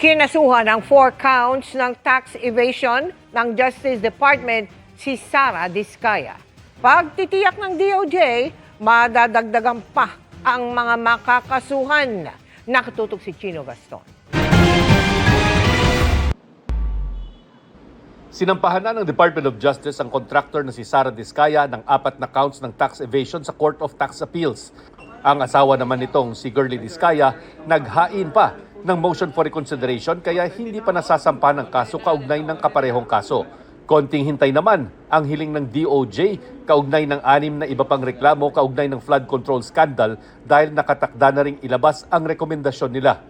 Kinasuhan ng 4 counts ng tax evasion ng Justice Department si Sara Diskaya. Pagtitiyak ng DOJ, madadagdagan pa ang mga makakasuhan. Nakatutok si Chino Gaston. Sinampahan na ng Department of Justice ang contractor na si Sara Diskaya ng 4 na counts ng tax evasion sa Court of Tax Appeals. Ang asawa naman nitong si Girlie Diskaya naghain pa ng motion for reconsideration kaya hindi pa nasasampahan ng kaso kaugnay ng kaparehong kaso. Konting hintay naman ang hiling ng DOJ kaugnay ng 6 na iba pang reklamo kaugnay ng flood control scandal dahil nakatakda na ring ilabas ang rekomendasyon nila.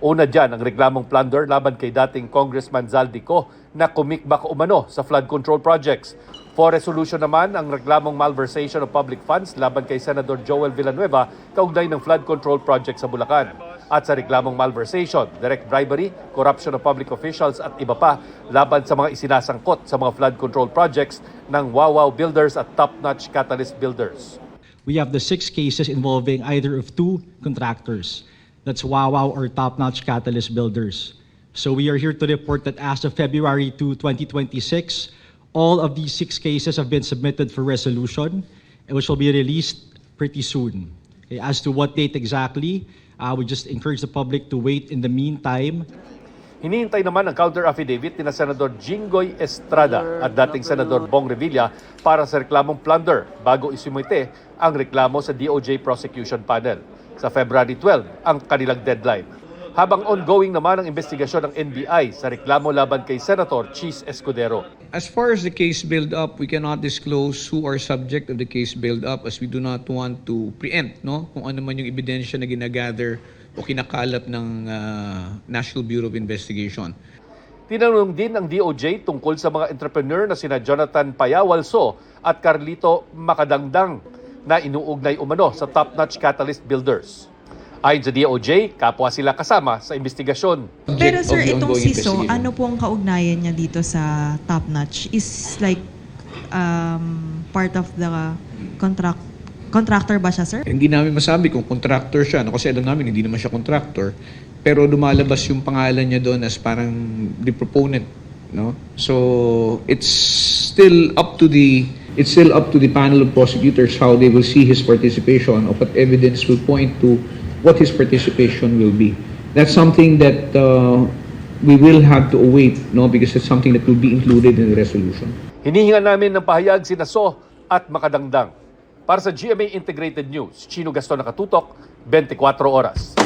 Una dyan ang reklamong plunder laban kay dating Congressman Zaldico na kumikbak umano sa flood control projects. For resolution naman ang reklamong malversation of public funds laban kay Senador Joel Villanueva kaugnay ng flood control project sa Bulacan. At sa reklamong malversation, direct bribery, corruption of public officials at iba pa laban sa mga isinasangkot sa mga flood control projects ng Wawaw Builders at Top Notch Catalyst Builders. We have the 6 cases involving either of 2 contractors. That's Wawaw or Top Notch Catalyst Builders. So we are here to report that as of February 2, 2026, all of these 6 cases have been submitted for resolution, which will be released pretty soon. Okay, as to what date exactly, we just encourage the public to wait in the meantime. Hinihintay naman ang counter-affidavit ni Senador Jinggoy Estrada at dating Senador Bong Revilla para sa reklamong plunder bago isumite ang reklamo sa DOJ Prosecution Panel. Sa February 12 ang kanilang deadline. Habang ongoing naman ang investigasyon ng NBI sa reklamo laban kay Senator Chis Escudero. As far as the case build-up, we cannot disclose who are subject of the case build-up as we do not want to preempt kung ano man yung ebidensya na ginagather o kinakalat ng National Bureau of Investigation. Tinanong din ng DOJ tungkol sa mga entrepreneur na sina Jonathan Payawalso at Carlito Macadangdang na inuugnay umano sa Top Notch Catalyst Builders. Ayon sa DOJ, kapwa sila kasama sa investigasyon. Pero sir, itong CISO, ano po ang kaugnayan niya dito sa Top Notch? Is like part of the contractor ba siya, sir? Hindi namin masabi kung contractor siya, kasi alam namin hindi naman siya contractor. Pero lumalabas yung pangalan niya doon as parang the proponent. So it's still up to the panel of prosecutors how they will see his participation, of what evidence will point to what his participation will be. That's something that we will have to await, because it's something that will be included in the resolution. Hinihinga namin ng pahayag sina So at Macadangdang. Para sa GMA Integrated News, Chino Gaston, nakatutok, 24 oras.